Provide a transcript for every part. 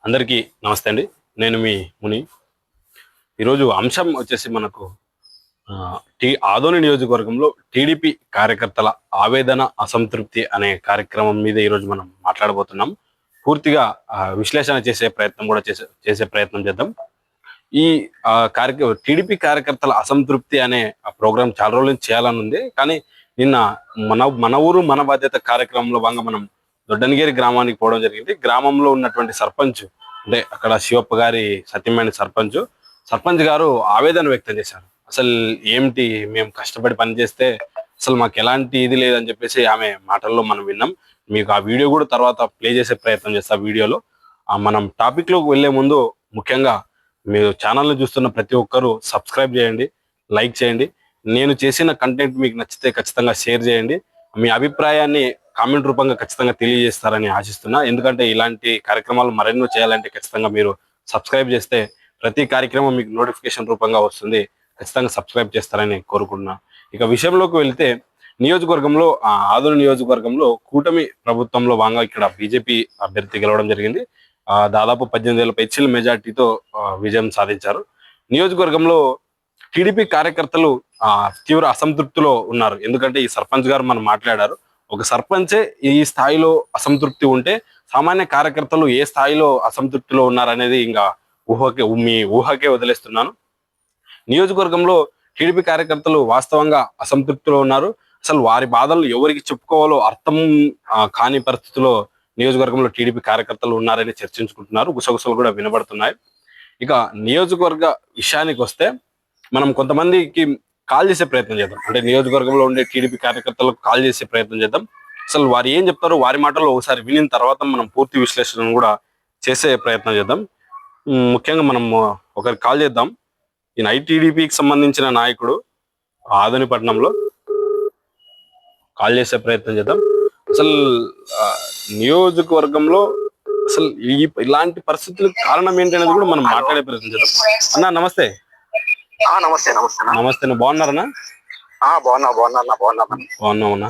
అందరికీ నమస్తే అండి. నేను మీ ముని. ఈరోజు అంశం వచ్చేసి మనకు ఆదోని నియోజకవర్గంలో టీడీపీ కార్యకర్తల ఆవేదన, అసంతృప్తి అనే కార్యక్రమం మీద ఈరోజు మనం మాట్లాడబోతున్నాం. పూర్తిగా విశ్లేషణ చేసే ప్రయత్నం కూడా చేసే ప్రయత్నం చేద్దాం. ఈ టీడీపీ కార్యకర్తల అసంతృప్తి అనే ప్రోగ్రాం చాలా రోజుల నుంచి చేయాలని ఉంది. కానీ నిన్న మన ఊరు మన బాధ్యత కార్యక్రమంలో భాగంగా మనం దొడ్డనగిరి గ్రామానికి పోవడం జరిగింది. గ్రామంలో ఉన్నటువంటి సర్పంచ్, అంటే అక్కడ శివప్ప గారి సత్యమైన సర్పంచ్ గారు ఆవేదన వ్యక్తం చేశారు. అసలు ఏమిటి, మేము కష్టపడి పనిచేస్తే అసలు మాకు ఎలాంటి ఇది లేదని చెప్పేసి ఆమె మాటల్లో మనం విన్నాం. మీకు ఆ వీడియో కూడా తర్వాత ప్లే చేసే ప్రయత్నం చేస్తా. వీడియోలో మనం టాపిక్ లోకి వెళ్లే ముందు ముఖ్యంగా మీరు ఛానల్ని చూస్తున్న ప్రతి ఒక్కరూ సబ్స్క్రైబ్ చేయండి, లైక్ చేయండి. నేను చేసిన కంటెంట్ మీకు నచ్చితే ఖచ్చితంగా షేర్ చేయండి. మీ అభిప్రాయాన్ని కామెంట్ రూపంగా ఖచ్చితంగా తెలియజేస్తారని ఆశిస్తున్నా. ఎందుకంటే ఇలాంటి కార్యక్రమాలు మరెన్నో చేయాలంటే ఖచ్చితంగా మీరు సబ్స్క్రైబ్ చేస్తే ప్రతి కార్యక్రమం మీకు నోటిఫికేషన్ రూపంగా వస్తుంది. ఖచ్చితంగా సబ్స్క్రైబ్ చేస్తారని కోరుకుంటున్నా. ఇక విషయంలోకి వెళ్తే, నియోజకవర్గంలో ఆదోని నియోజకవర్గంలో కూటమి ప్రభుత్వంలో భాగంగా ఇక్కడ బీజేపీ అభ్యర్థి గెలవడం జరిగింది. దాదాపు 18,000 పైచిల మెజార్టీతో విజయం సాధించారు. నియోజకవర్గంలో టీడీపీ కార్యకర్తలు తీవ్ర అసంతృప్తిలో ఉన్నారు. ఎందుకంటే ఈ సర్పంచ్ గారు మనం మాట్లాడారు. ఒక సర్పంచే ఈ స్థాయిలో అసంతృప్తి ఉంటే సామాన్య కార్యకర్తలు ఏ స్థాయిలో అసంతృప్తిలో ఉన్నారనేది ఇంకా మీ ఊహకే వదిలేస్తున్నాను. నియోజకవర్గంలో టీడీపీ కార్యకర్తలు వాస్తవంగా అసంతృప్తిలో ఉన్నారు. అసలు వారి బాధలు ఎవరికి చెప్పుకోవాలో అర్థం కాని పరిస్థితిలో నియోజకవర్గంలో టీడీపీ కార్యకర్తలు ఉన్నారని చర్చించుకుంటున్నారు. గుసగుసలు కూడా వినబడుతున్నాయి. ఇక నియోజకవర్గ విషయానికి వస్తే, మనం కొంతమందికి కాల్ చేసే ప్రయత్నం చేద్దాం. అంటే నియోజకవర్గంలో ఉండే టీడీపీ కార్యకర్తలకు కాల్ చేసే ప్రయత్నం చేద్దాం. అసలు వారు ఏం చెప్తారో వారి మాటల్లో ఒకసారి వినిన తర్వాత మనం పూర్తి విశ్లేషణ కూడా చేసే ప్రయత్నం చేద్దాం. ముఖ్యంగా మనం ఒకరికి కాల్ చేద్దాం. ఈయన ఐటీడీపీకి సంబంధించిన నాయకుడు, ఆదోనిపట్నంలో. కాల్ చేసే ప్రయత్నం చేద్దాం. అసలు నియోజకవర్గంలో అసలు ఇలాంటి పరిస్థితులకు కారణం ఏంటి అనేది కూడా మనం మాట్లాడే ప్రయత్నం చేద్దాం. అన్నా నమస్తే. నమస్తే. నమస్తే. బాగున్నారన్నా? బాగున్నామన్నా.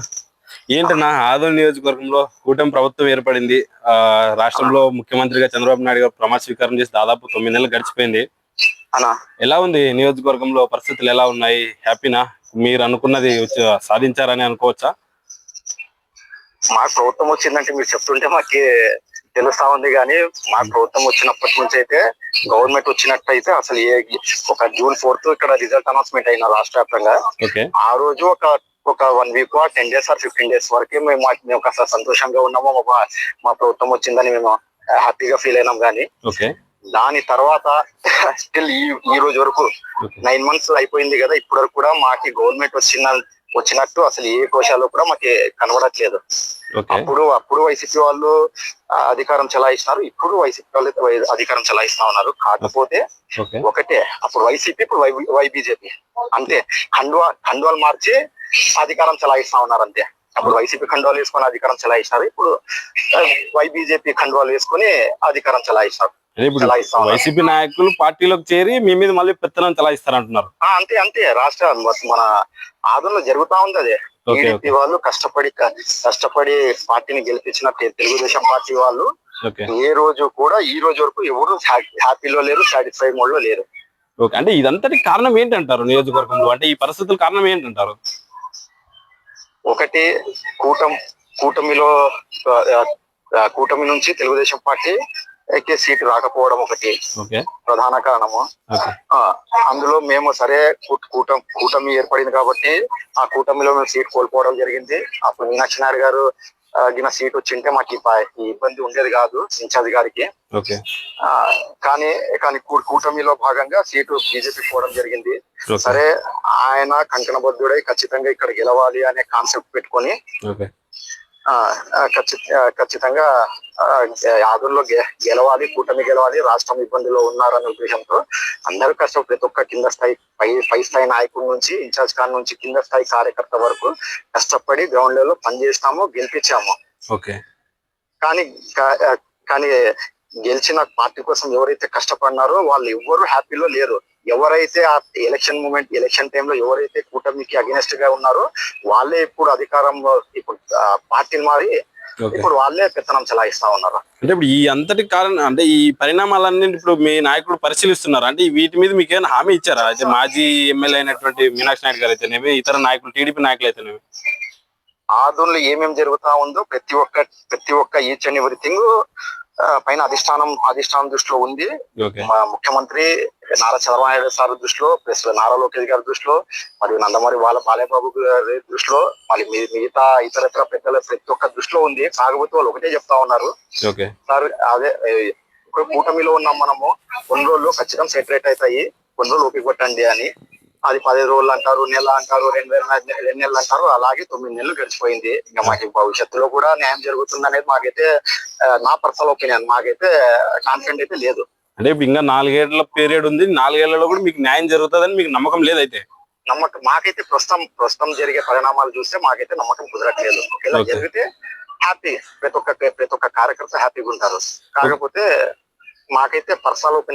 ఏంటన్నా, ఆదోని నియోజకవర్గంలో కూటమి ప్రభుత్వం ఏర్పడింది. రాష్ట్రంలో ముఖ్యమంత్రిగా చంద్రబాబు నాయుడు గారు ప్రమాణ స్వీకారం చేసి దాదాపు 9 నెలలు గడిచిపోయింది. ఎలా ఉంది నియోజకవర్గంలో పరిస్థితులు, ఎలా ఉన్నాయి? హ్యాపీనా? మీరు అనుకున్నది సాధించారని అనుకోవచ్చా? మా ప్రభుత్వం వచ్చిందంటే మీరు చెప్తుంటే మాకు తెలుస్తా ఉంది. కానీ మా ప్రభుత్వం వచ్చినప్పటి నుంచి అయితే, గవర్నమెంట్ వచ్చినట్టయితే అసలు ఒక June 4th ఇక్కడ రిజల్ట్ అనౌన్స్మెంట్ అయిన రాష్ట్ర వ్యాప్తంగా, ఆ రోజు ఒక 1 వీక్ 10 days or 15 days వరకే మేము అసలు సంతోషంగా ఉన్నాము. మా ప్రభుత్వం వచ్చిందని మేము హ్యాపీగా ఫీల్ అయినాం. కానీ దాని తర్వాత స్టిల్ ఈ రోజు వరకు 9 months అయిపోయింది కదా, ఇప్పటి వరకు కూడా మాకి గవర్నమెంట్ వచ్చినట్టు అసలు ఏ కోశాలు కూడా మాకు కనబడట్లేదు. అప్పుడు వైసీపీ వాళ్ళు అధికారం చెలాయిస్తున్నారు, ఇప్పుడు వైసీపీ వాళ్ళు అధికారం చెలాయిస్తా ఉన్నారు. కాకపోతే ఒకటే, అప్పుడు వైసీపీ, ఇప్పుడు వైబీజేపీ అంతే. ఖండ్వాలు మార్చి అధికారం చెలాయిస్తా ఉన్నారు అంతే. అప్పుడు వైసీపీ ఖండ్వాలు వేసుకొని అధికారం చెలాయిస్తారు, ఇప్పుడు వైబీజేపీ ఖండ్వాలు వేసుకొని అధికారం చెలాయిస్తారు. వైసీపీ నాయకులు పార్టీలోకి చేరి మీ మీద మళ్ళీ పెత్తనం చెలాయిస్తారంటున్నారు. అంతే రాష్ట్ర మన ఆదరణలో జరుగుతా ఉంది అదే. టీడీపీ వాళ్ళు కష్టపడి పార్టీని గెలిపించిన తెలుగుదేశం పార్టీ వాళ్ళు ఏ రోజు కూడా ఈ రోజు వరకు ఎవరు హ్యాపీలో లేరు, సాటిస్ఫైడ్ మోడ్ లో లేరు. అంటే ఇదంతటి కారణం ఏంటంటారు? నియోజకవర్గంలో అంటే ఈ పరిస్థితుల కారణం ఏంటంటారు? ఒకటి, కూటమి నుంచి తెలుగుదేశం పార్టీ సీటు రాకపోవడం ఒకటి ప్రధాన కారణము. అందులో మేము సరే కూటమి ఏర్పడింది కాబట్టి ఆ కూటమిలో మేము సీట్ కోల్పోవడం జరిగింది. అప్పుడు మీనాక్షి నాయుడు గారు సీట్ వచ్చింటే మాకు ఈ ఇబ్బంది ఉండేది కాదు ఇన్ఛార్జ్ గారికి. కానీ కూటమిలో భాగంగా సీటు బీజేపీ పోవడం జరిగింది. సరే, ఆయన కంకణబద్ధుడై ఖచ్చితంగా ఇక్కడ గెలవాలి అనే కాన్సెప్ట్ పెట్టుకొని ఖచ్చితంగా ఆదరణలో గెలవాలి, కూటమి గెలవాలి, రాష్ట్రం ఇబ్బందిలో ఉన్నారనే ఉద్దేశంతో అందరూ ప్రతి ఒక్క కింద స్థాయి పై స్థాయి నాయకుడి నుంచి, ఇన్ఛార్జ్ ఖాన్ నుంచి కింద స్థాయి కార్యకర్త వరకు కష్టపడి గ్రౌండ్ లెవెల్ పనిచేస్తాము, గెలిపించాము. కానీ గెలిచిన పార్టీ కోసం ఎవరైతే కష్టపడినారో వాళ్ళు ఎవ్వరూ హ్యాపీలో లేరు. ఎవరైతే ఆ ఎలక్షన్ టైంలో ఎవరైతే కూటమికి అగెనిస్ట్ గా ఉన్నారో వాళ్ళే ఇప్పుడు అధికారంలో, ఇప్పుడు పార్టీని మారి ఓకే. ఇప్పుడు వాళ్ళే పెత్తనం చెలాయిస్తా ఉన్నారు. అంటే ఇప్పుడు ఈ అంతటి కారణం అంటే ఈ పరిణామాలన్నీ ఇప్పుడు మీ నాయకుడు పరిశీలిస్తున్నారు. అంటే వీటి మీద మీకు ఏమైనా హామీ ఇచ్చారా? అయితే మాజీ ఎమ్మెల్యే అయినటువంటి మీనాక్షి నాయుడు గారు అయితేనేమి, ఇతర నాయకులు టీడీపీ నాయకులు అయితేనేమి. ఆదోన్లో ఏమేమి జరుగుతా ఉందో ప్రతి ఒక్క ఈచ్ అండ్ ఎవ్రీథింగ్ పైన అధిష్టానం దృష్టిలో ఉంది. ఓకే. మా ముఖ్యమంత్రి నారా చంద్రబాబు నాయుడు సార్ దృష్టిలో, ప్లస్ నారా లోకేష్ గారి దృష్టిలో, మరియు నందమూరి వాళ్ళ బాలయ్యబాబు గారి దృష్టిలో, మళ్ళీ మిగతా ఇతరత్ర పెద్దల ప్రతి ఒక్క దృష్టిలో ఉంది. కాకపోతే వాళ్ళు ఒకటే చెప్తా ఉన్నారు, ఓకే సార్ అదే ఇప్పుడు కూటమిలో ఉన్నాం మనము, కొన్ని రోజులు ఖచ్చితంగా సెటరేట్ అవుతాయి, కొన్ని రోజులు ఓపిక పట్టండి అని. అది 15 రోజులు అంటారు, నెల అంటారు, 2 నెలలు అంటారు, అలాగే 9 నెలలు గడిచిపోయింది. ఇంకా మాకు భవిష్యత్తులో కూడా న్యాయం జరుగుతుంది అనేది మాకైతే నా పర్సనల్ ఒపీనియన్, మాకైతే కాన్ఫిడెంట్ అయితే లేదు. అంటే ఇప్పుడు ఇంకా 4 ఏళ్ల పీరియడ్ ఉంది, 4 ఏళ్లలో కూడా మీకు న్యాయం జరుగుతుందని మీకు నమ్మకం లేదైతే? మాకైతే ప్రస్తుతం జరిగే పరిణామాలు చూస్తే మాకైతే నమ్మకం కుదరట్లేదు. ఇలా జరిగితే హ్యాపీ, ప్రతి ఒక్క కార్యకర్త హ్యాపీగా ఉంటారు. కాకపోతే మాకైతే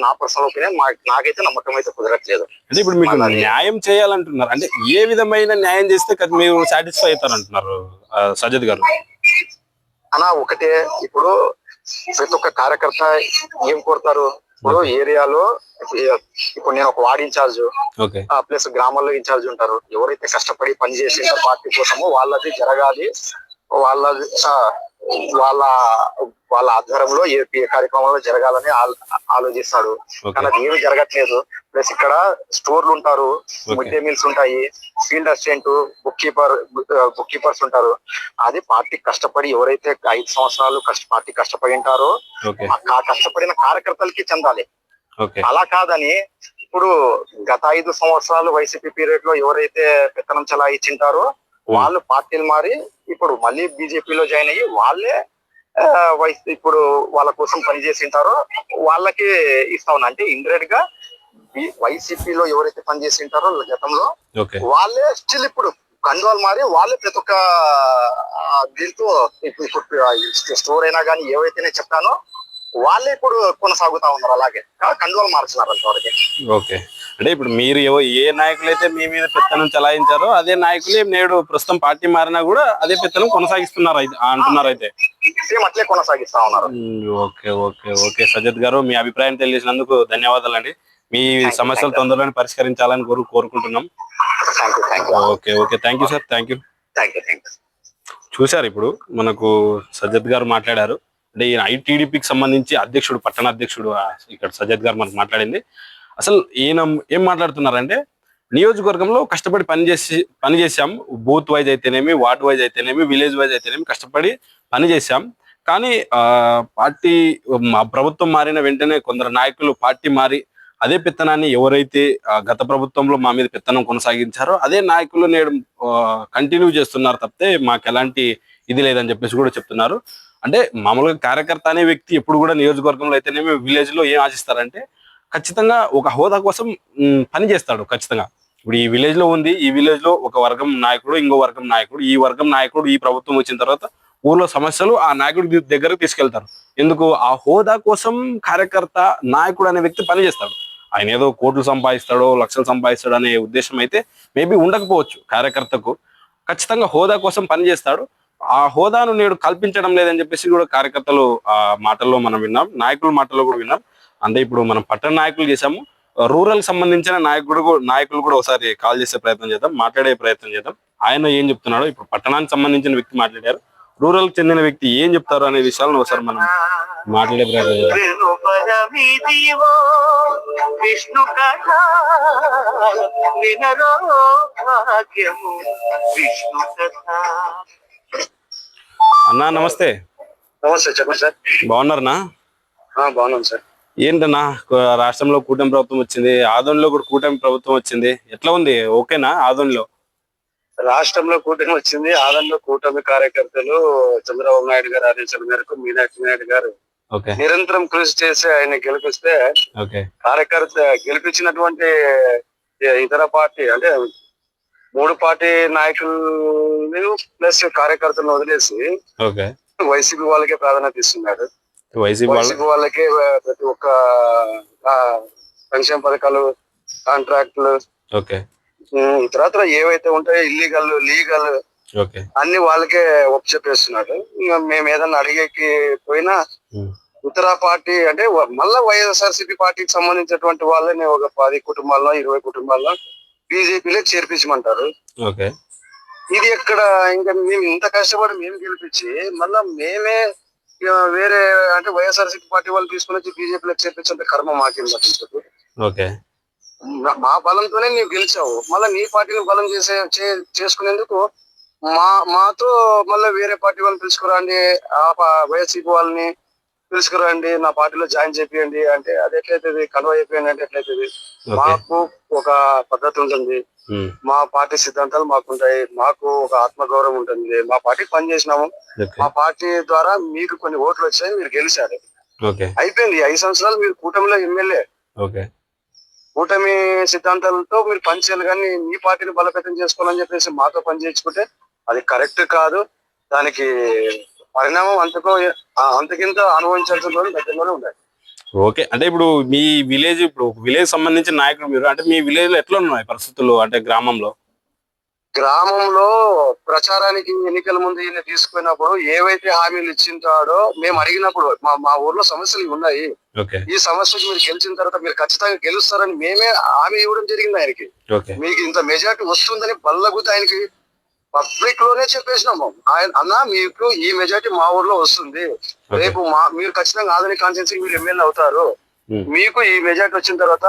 నా పర్సనల్ ఒపీనియన్ నాకైతే నమ్మకం అయితే కుదరట్లేదు. అంటే ఇప్పుడు మీకు న్యాయం చేయాలంటున్నారు, అంటే ఏ విధమైన న్యాయం చేస్తే మీరు సాటిస్ఫై అవుతారు అంటున్నారు సజ్జద్ గారు? అలా ఒకటే, ఇప్పుడు ప్రతి ఒక్క కార్యకర్త ఏం కోరుతారు, ఇప్పుడు ఏరియాలో ఇప్పుడు నేను ఒక వార్డ్ ఇన్ఛార్జ్, ప్లస్ గ్రామాల్లో ఇన్ఛార్జ్ ఉంటారు. ఎవరైతే కష్టపడి పనిచేసే పార్టీ కోసము వాళ్ళది జరగాలి, వాళ్ళది వాళ్ళ ఆధ్వర్యంలో ఏ కార్యక్రమంలో జరగాలని ఆలోచిస్తాడు. కానీ అది ఏమి జరగట్లేదు. ప్లస్ ఇక్కడ స్టోర్లు ఉంటారు, మిడ్ డే మీల్స్ ఉంటాయి, ఫీల్డ్ అసిస్టెంట్, బుక్ కీపర్స్ ఉంటారు. అది పార్టీ కష్టపడి ఎవరైతే 5 సంవత్సరాలు పార్టీ కష్టపడి ఉంటారో ఆ కష్టపడిన కార్యకర్తలకి చెందాలి. అలా కాదని ఇప్పుడు గత 5 సంవత్సరాలు వైసీపీ పీరియడ్ లో ఎవరైతే పెత్తనం చెలాయించింటారో వాళ్ళు పార్టీలు మారి ఇప్పుడు మళ్ళీ బీజేపీలో జాయిన్ అయ్యి వాళ్ళే ఇప్పుడు వాళ్ళ కోసం పనిచేసింటారో వాళ్ళకి ఇస్తా ఉన్నా. అంటే ఇండైరెక్ట్ గా వైసీపీలో ఎవరైతే పనిచేసింటారో గతంలో వాళ్ళే స్టిల్ ఇప్పుడు కండువాలు మారి వాళ్ళే ప్రతి ఒక్క దీంతో ఇప్పుడు స్టోర్ అయినా కానీ ఏవైతే చెప్పానో వాళ్ళే ఇప్పుడు కొనసాగుతా ఉన్నారు. అలాగే కండువాలు మార్చున్నారు అంతవరకు. ఓకే. అంటే ఇప్పుడు మీరు ఏ నాయకులు అయితే మీ మీద పెత్తనం చలాయించారో అదే నాయకులే నేడు ప్రస్తుతం పార్టీ మారినా కూడా అదే పెత్తనం కొనసాగిస్తున్నారు అంటున్నారు అయితే? సేమ్ అట్లే కొనసాగిస్తా ఉన్నారు. ఓకే ఓకే ఓకే సజ్జద్ గారు, మీ అభిప్రాయం తెలియజేసినందుకు ధన్యవాదాలండి. మీ సమస్యలు తొందరలోనే పరిష్కరించాలని కోరుకుంటున్నాం. Okay okay, thank you sir, thank you. చూశారు ఇప్పుడు మనకు సజ్జద్ గారు మాట్లాడారు. అంటే ఈయన ఐటీడీపీకి సంబంధించి అధ్యక్షుడు, పట్టణ అధ్యక్షుడు ఇక్కడ సజ్జద్ గారు మనకు మాట్లాడింది. అసలు ఈయన ఏం మాట్లాడుతున్నారంటే, నియోజకవర్గంలో కష్టపడి పనిచేసాం, బూత్ వైజ్ అయితేనేమి, వార్డ్ వైజ్ అయితేనేమి, విలేజ్ వైజ్ అయితేనేమి కష్టపడి పనిచేసాం. కానీ పార్టీ ప్రభుత్వం మారిన వెంటనే కొందరు నాయకులు పార్టీ మారి అదే పెత్తనాన్ని ఎవరైతే గత ప్రభుత్వంలో మా మీద పెత్తనం కొనసాగించారో అదే నాయకులు నేడు కంటిన్యూ చేస్తున్నారు తప్పితే మాకు ఎలాంటి ఇది లేదని చెప్పేసి కూడా చెప్తున్నారు. అంటే మామూలుగా కార్యకర్త అనే వ్యక్తి ఎప్పుడు కూడా నియోజకవర్గంలో అయితేనేమి, విలేజ్ లో ఏం ఆశిస్తారంటే ఖచ్చితంగా ఒక హోదా కోసం పని చేస్తాడు. ఖచ్చితంగా ఇప్పుడు ఈ విలేజ్ లో ఉంది, ఈ విలేజ్ లో ఒక వర్గం నాయకుడు, ఇంకో వర్గం నాయకుడు, ఈ వర్గం నాయకుడు ఈ ప్రభుత్వం వచ్చిన తర్వాత ఊర్లో సమస్యలు ఆ నాయకుడి దగ్గరకు తీసుకెళ్తారు. ఎందుకు? ఆ హోదా కోసం కార్యకర్త, నాయకుడు అనే వ్యక్తి పని చేస్తాడు. ఆయన ఏదో కోట్లు సంపాదిస్తాడో, లక్షలు సంపాదిస్తాడో అనే ఉద్దేశం అయితే మేబీ ఉండకపోవచ్చు కార్యకర్తకు. ఖచ్చితంగా హోదా కోసం పనిచేస్తాడు. ఆ హోదాను నేడు కల్పించడం లేదని చెప్పేసి కూడా కార్యకర్తలు ఆ మాటల్లో మనం విన్నాం, నాయకుల మాటల్లో కూడా విన్నాం. అంటే ఇప్పుడు మనం పట్టణ నాయకులు చేసాము, రూరల్ సంబంధించిన నాయకులు కూడా ఒకసారి కాల్ చేసే ప్రయత్నం చేద్దాం, మాట్లాడే ప్రయత్నం చేద్దాం. ఆయన ఏం చెప్తున్నాడో, ఇప్పుడు పట్టణానికి సంబంధించిన వ్యక్తి మాట్లాడారు, రూరల్ కి చెందిన వ్యక్తి ఏం చెప్తారు అనే విషయాలను ఒకసారి మనం మాట్లాడే ప్రయత్నం చేద్దాం. అన్నా నమస్తే. నమస్తే, చెప్పండి సార్. బాగున్నారన్నా? బాగున్నాం సార్. ఏంటన్నా రాష్ట్రంలో కూటమి ప్రభుత్వం వచ్చింది, ఆదోనిలో కూడా కూటమి ప్రభుత్వం వచ్చింది, ఎట్లా ఉంది? ఓకేనా ఆదోనిలో? రాష్ట్రంలో కూటమి వచ్చింది, ఆదోనిలో కూటమి కార్యకర్తలు చంద్రబాబు నాయుడు గారి ఆదేశాల మేరకు మీనాక్షి నాయుడు గారు నిరంతరం కృషి చేసి ఆయన గెలిపిస్తే కార్యకర్త గెలిపించినటువంటి ఇతర పార్టీ అంటే 3 పార్టీ నాయకులు ప్లస్ కార్యకర్తలను వదిలేసి వైసీపీ వాళ్ళకే ప్రాధాన్యత ఇస్తున్నాడు. వైసీపీ వాళ్ళకే ప్రతి ఒక్క సంక్షేమ పథకాలు, కాంట్రాక్టులు, ఇతరత్ర ఏవైతే ఉంటాయో లీగల్ ఓకే. అన్ని వాళ్ళకే ఒప్పచెప్పేస్తున్నారు. ఇంకా మేము ఏదన్నా అడిగేకి పోయినా ఇతర పార్టీ అంటే మళ్ళా వైఎస్ఆర్సీపీ పార్టీకి సంబంధించినటువంటి వాళ్ళని ఒక 10 కుటుంబాల్లో 20 కుటుంబాల్లో బీజేపీలో చేర్పించమంటారు. ఓకే. ఇది ఎక్కడ ఇంకా మేము ఇంత కష్టపడి మేము గెలిపించి మళ్ళా మేమే వేరే అంటే వైఎస్ఆర్సీపీ పార్టీ వాళ్ళు తీసుకుని వచ్చి బీజేపీలో చేర్పించే కర్మ మాకేం పట్టించదు. ఓకే. మా బలంతోనే నీవు గెలిచావు, మళ్ళీ నీ పార్టీని బలం చేసుకునేందుకు మాతో మళ్ళీ వేరే పార్టీ వాళ్ళని పిలుచుకురండి, వైఎస్సీపీ వాళ్ళని పిలుచుకురండి, నా పార్టీలో జాయిన్ చేపియండి అంటే అది ఎట్లయితుంది? కన్వా అయిపోయింది అంటే ఎట్లయితుంది? మాకు ఒక పద్ధతి ఉంటుంది, మా పార్టీ సిద్ధాంతాలు మాకుంటాయి, మాకు ఒక ఆత్మగౌరవం ఉంటుంది. మా పార్టీకి పని చేసినాము, మా పార్టీ ద్వారా మీకు కొన్ని ఓట్లు వచ్చాయి, మీరు గెలిచారు, అయిపోయింది. 5 సంవత్సరాలు మీరు కూటమిలో ఎమ్మెల్యే, కూటమి సిద్ధాంతాలతో మీరు పనిచేయాలి. కానీ మీ పార్టీని బలోపేతం చేసుకోవాలని చెప్పేసి మాతో పని చేయించుకుంటే అది కరెక్ట్ కాదు. దానికి పరిణామం అంతకింత అనుభవించాల్సిన దగ్గరలోనే ఉండాలి. ఓకే. అంటే ఇప్పుడు మీ విలేజ్, ఇప్పుడు విలేజ్ సంబంధించిన నాయకుడు మీరు, అంటే మీ విలేజ్ లో ఎట్లా ఉన్నాయి పరిస్థితులు? అంటే గ్రామంలో ప్రచారానికి ఎన్నికల ముందు ఈయన తీసుకున్నప్పుడు ఏవైతే హామీలు ఇచ్చింటాడో మేము అడిగినప్పుడు మా ఊర్లో సమస్యలు ఉన్నాయి, ఈ సమస్యకు మీరు గెలిచిన తర్వాత మీరు ఖచ్చితంగా గెలుస్తారని మేమే హామీ ఇవ్వడం జరిగింది ఆయనకి. మీకు ఇంత మెజార్టీ వస్తుందని బల్లగుద్ది ఆయనకి పబ్లిక్ లోనే చెప్పేసినాము. అన్న మీకు ఈ మెజార్టీ మా ఊర్లో వస్తుంది, రేపు మీరు ఖచ్చితంగా ఆధునిక కాన్స్టిట్యున్సీకి మీరు ఎమ్మెల్యే అవుతారు, మీకు ఈ మెజార్టీ వచ్చిన తర్వాత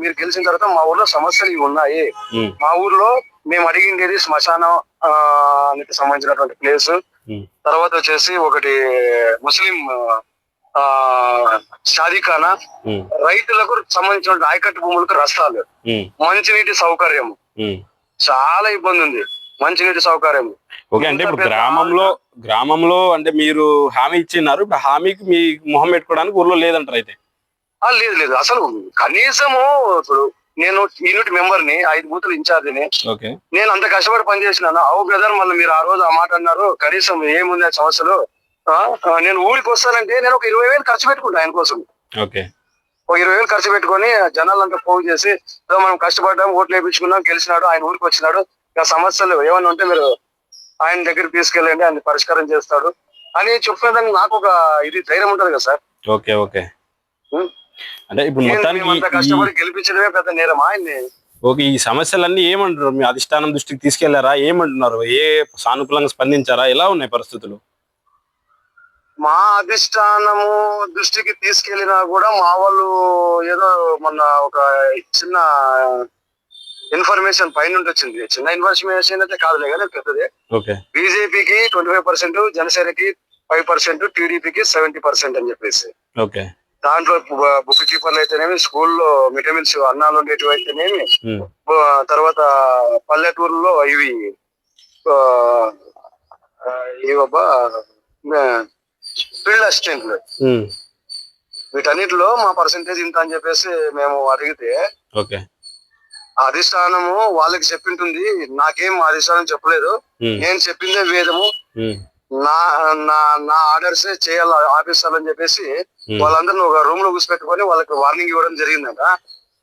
మీరు గెలిచిన తర్వాత మా ఊర్లో సమస్యలు ఇవి ఉన్నాయి, మా ఊర్లో మేము అడిగిండేది శ్మశానం సంబంధించినటువంటి ప్లేస్, తర్వాత వచ్చేసి ఒకటి ముస్లిం షాదీఖానా, రైతులకు సంబంధించిన ఆయకట్టు భూములకు రస్తాలు, మంచినీటి సౌకర్యం, చాలా ఇబ్బంది ఉంది మంచినీటి సౌకర్యం. ఓకే. అంటే ఇప్పుడు గ్రామంలో అంటే మీరు హామీ ఇచ్చినారు, ఇప్పుడు హామీకి మీ మొహం పెట్టుకోవడానికి ఊర్లో లేదంటారు అయితే? లేదు అసలు కనీసము ఇప్పుడు నేను యూనిట్ మెంబర్ని, 5 బూతులు ఇన్ఛార్జిని, నేను అంత కష్టపడి పనిచేసినాను. అవు బ్రదర్, మళ్ళీ మీరు ఆ రోజు ఆ మాట అన్నారు, కనీసం ఏముంది సమస్యలు, నేను ఊరికి వస్తానంటే నేను ఒక 20,000 ఖర్చు పెట్టుకుంటా ఆయన కోసం. ఒక 20,000 ఖర్చు పెట్టుకొని జనాలంతా పోగు చేసి మనం కష్టపడ్డాం, ఓట్లు వేయించుకున్నాం, గెలిచినాడు, ఆయన ఊరికి వచ్చినాడు, ఇక సమస్యలు ఏమైనా ఉంటే మీరు ఆయన దగ్గరికి తీసుకెళ్ళండి, ఆయన పరిష్కారం చేస్తాడు అని చెప్పుకునేదానికి నాకు ఒక ఇది ధైర్యం ఉంటది కదా సార్. ఓకే. అంటే ఇప్పుడు మొత్తానికి కష్టపడి గెలిపించడమే పెద్ద నేరం ఆయన్ని. ఓకే. ఈ సమస్యలన్నీ ఏమంటారు? మీ అధిష్టానం దృష్టికి తీసుకెళ్లారా? ఏమంటున్నారు? సానుకూలంగా స్పందించారా? ఎలా ఉన్నాయి పరిస్థితులు? మా అధిష్టానము దృష్టికి తీసుకెళ్లినా కూడా మా వాళ్ళు ఏదో మొన్న ఒక చిన్న ఇన్ఫర్మేషన్ పైన వచ్చింది, చిన్న ఇన్ఫర్మేషన్ అయితే కాదులే కానీ పెద్దదే. బీజేపీకి 25%, జనసేనకి 5%, టీడీపీకి 70% అని చెప్పేసి. దాంట్లో బుక్ కీపర్లు అయితేనేమి, స్కూల్లో మిడ్ డే మీల్స్ అన్నాలు ఉండేటివి అయితేనేమి, తర్వాత పల్లెటూరులో ఇవి ఫీల్డ్ అసిస్టెంట్లు, వీటన్నిటిలో మా పర్సెంటేజ్ ఇంత అని చెప్పేసి మేము అడిగితే అధిష్టానము వాళ్ళకి చెప్పింటుంది, నాకేం అధిష్టానం చెప్పలేదు, నేను చెప్పిందే వేదము, నా ఆర్డర్స్ చేయాలి ఆఫీసర్లు అని చెప్పేసి వాళ్ళందరినీ ఒక రూమ్ లో కూర్చోపెట్టుకొని వాళ్ళకి వార్నింగ్ ఇవ్వడం జరిగిందట.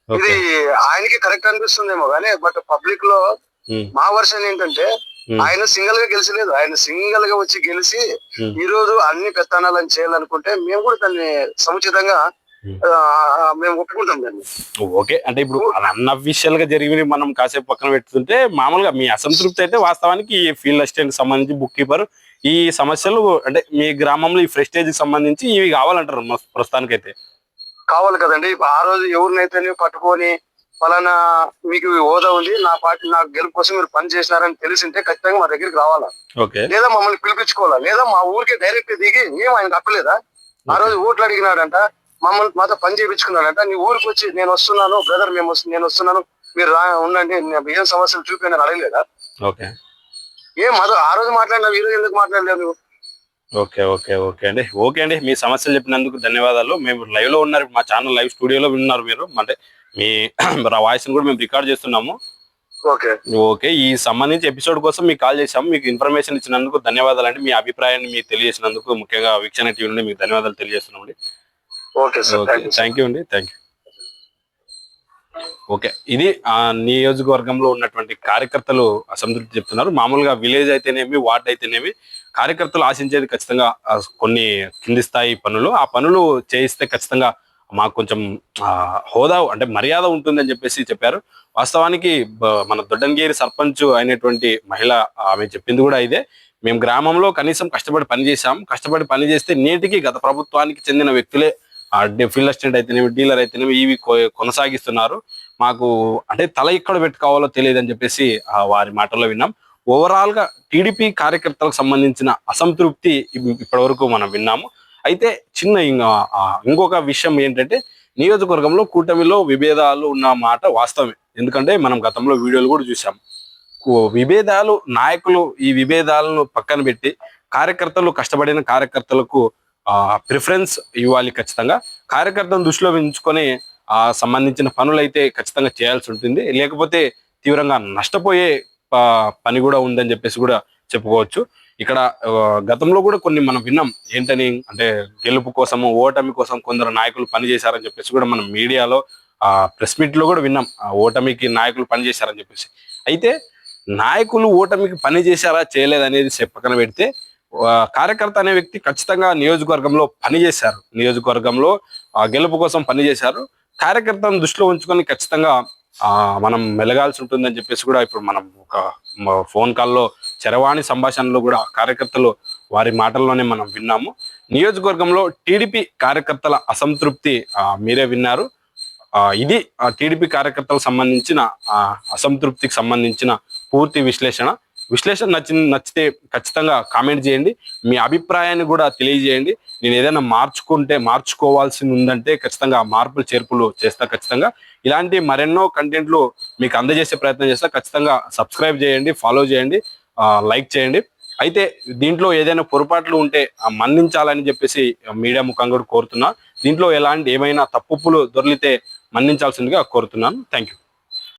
ఇది ఆయనకి కరెక్ట్ అనిపిస్తుందేమో కానీ, బట్ పబ్లిక్ లో మా వర్షన్ ఏంటంటే ఆయన సింగిల్ గా గెలిచలేదు, ఆయన సింగిల్ గా వచ్చి గెలిచి ఈ రోజు అన్ని పెత్తనాలను చేయాలనుకుంటే మేము కూడా దాన్ని సముచితంగా మేము ఒప్పుకుంటాం దాన్ని. ఓకే. అంటే ఇప్పుడు అన్అఫీషియల్ గా జరిగి మనం కాసేపు పక్కన పెట్టుకుంటే, మామూలుగా మీ అసంతృప్తి అయితే వాస్తవానికి ఈ ఫీల్డ్ అసిస్టెంట్ సంబంధించి, బుక్ కీపర్, ఈ సమస్యలు అంటే మీ గ్రామంలో ఈ ప్రెస్టేజ్ సంబంధించి ఇవి కావాలంటారు ప్రస్తుతానికైతే? కావాలి కదండి. ఆ రోజు ఎవరినైతే పట్టుకొని ఫలానా మీకు హోదా ఉంది, నా పార్టీ నాకు గెలుపు కోసం మీరు పని చేసినారని తెలిసింటే ఖచ్చితంగా మా దగ్గరికి రావాలా, లేదా మమ్మల్ని పిలిపించుకోవాలా, లేదా మా ఊరికి డైరెక్ట్ దిగి ఏం ఆయన తప్పలేదా? ఆ రోజు ఓట్లు అడిగినాడంట, మాతో పని చేయించుకున్నాడంట, నీ ఊరికి వచ్చి నేను వస్తున్నాను బ్రదర్, నేను వస్తున్నాను, మీరు ఉండండి, ఏం సమస్యలు చూపించని అడగలేదా? ఏం ఆ రోజు మాట్లాడినా ఈ రోజు ఎందుకు మాట్లాడలేదు? ఓకే అండి. మీ సమస్యలు చెప్పినందుకు ధన్యవాదాలు. మేము లైవ్ లో ఉన్నారు, మా ఛానల్ లైవ్ స్టూడియోలో ఉన్నారు మీరు, అంటే మీ వాయిస్ కూడా మేము రికార్డ్ చేస్తున్నాము. ఓకే. ఈ సంబంధించి ఎపిసోడ్ కోసం మీకు కాల్ చేసాము. మీకు ఇన్ఫర్మేషన్ ఇచ్చినందుకు ధన్యవాదాలు అండి. మీ అభిప్రాయాన్ని మీకు తెలియజేసినందుకు, ముఖ్యంగా వీక్షణ టీవీ నుండి మీకు ధన్యవాదాలు తెలియజేస్తున్నాం అండి. ఓకే, థ్యాంక్ యూ అండి. Thank you. ఓకే, ఇది ఆ నియోజకవర్గంలో ఉన్నటువంటి కార్యకర్తలు అసంతృప్తి చెప్తున్నారు. మామూలుగా విలేజ్ అయితేనేమి, వార్డ్ అయితేనేమి, కార్యకర్తలు ఆశించేది ఖచ్చితంగా కొన్ని కింది స్థాయి పనులు. ఆ పనులు చేయిస్తే ఖచ్చితంగా మాకు కొంచెం హోదా అంటే మర్యాద ఉంటుందని చెప్పేసి చెప్పారు. వాస్తవానికి మన దొడ్డంగేరి సర్పంచ్ అయినటువంటి మహిళ ఆమె చెప్పింది కూడా ఇదే. మేము గ్రామంలో కనీసం కష్టపడి పని చేశాం. కష్టపడి పని చేస్తే నేటికి గత ప్రభుత్వానికి చెందిన వ్యక్తులే ఫీల్డ్ అసిస్టెంట్ అయితేనేమి, డీలర్ అయితేనేమి ఇవి కొనసాగిస్తున్నారు. మాకు అంటే తల ఎక్కడ పెట్టుకోవాలో తెలియదని చెప్పేసి వారి మాటల్లో విన్నాం. ఓవరాల్ గా టీడీపీ కార్యకర్తలకు సంబంధించిన అసంతృప్తి ఇప్పటి వరకు మనం విన్నాము. అయితే చిన్న ఇంకొక విషయం ఏంటంటే, నియోజకవర్గంలో కూటమిలో విభేదాలు ఉన్న మాట వాస్తవమే. ఎందుకంటే మనం గతంలో వీడియోలు కూడా చూసాం. విభేదాలు నాయకులు ఈ విభేదాలను పక్కన పెట్టి కార్యకర్తలు కష్టపడిన కార్యకర్తలకు ప్రిఫరెన్స్ ఇవ్వాలి. ఖచ్చితంగా కార్యకర్తలను దృష్టిలో ఉంచుకొని సంబంధించిన పనులు అయితే ఖచ్చితంగా చేయాల్సి ఉంటుంది. లేకపోతే తీవ్రంగా నష్టపోయే పని కూడా ఉందని చెప్పేసి కూడా చెప్పుకోవచ్చు. ఇక్కడ గతంలో కూడా కొన్ని మనం విన్నాం. ఏంటని అంటే, గెలుపు కోసము ఓటమి కోసం కొందరు నాయకులు పనిచేశారని చెప్పేసి కూడా మనం మీడియాలో ప్రెస్ మీట్ లో కూడా విన్నాం. ఓటమికి నాయకులు పనిచేశారని చెప్పేసి. అయితే నాయకులు ఓటమికి పని చేశారా చేయలేదనేది పక్కన పెడితే, కార్యకర్త అనే వ్యక్తి ఖచ్చితంగా నియోజకవర్గంలో పనిచేశారు. నియోజకవర్గంలో గెలుపు కోసం పనిచేశారు. కార్యకర్తను దృష్టిలో ఉంచుకొని ఖచ్చితంగా మనం మెలగాల్సి ఉంటుందని చెప్పేసి కూడా ఇప్పుడు మనం ఒక ఫోన్ కాల్లో చరవాణి సంభాషణలో కూడా కార్యకర్తలు వారి మాటల్లోనే మనం విన్నాము. నియోజకవర్గంలో టీడీపీ కార్యకర్తల అసంతృప్తి మీరే విన్నారు. ఇది టీడీపీ కార్యకర్తలకు సంబంధించిన అసంతృప్తికి సంబంధించిన పూర్తి విశ్లేషణ నచ్చితే ఖచ్చితంగా కామెంట్ చేయండి. మీ అభిప్రాయాన్ని కూడా తెలియజేయండి. నేను ఏదైనా మార్చుకోవాల్సి ఉందంటే ఖచ్చితంగా మార్పులు చేర్పులు చేస్తా. ఖచ్చితంగా ఇలాంటి మరెన్నో కంటెంట్లు మీకు అందజేసే ప్రయత్నం చేస్తా. ఖచ్చితంగా సబ్స్క్రైబ్ చేయండి, ఫాలో చేయండి, లైక్ చేయండి. అయితే దీంట్లో ఏదైనా పొరపాట్లు ఉంటే మన్నించాలని చెప్పేసి మీడియా ముఖంగా కూడా కోరుతున్నా. దీంట్లో ఏమైనా తప్పులు దొర్లితే మన్నించాల్సిందిగా కోరుతున్నాను. Thank you.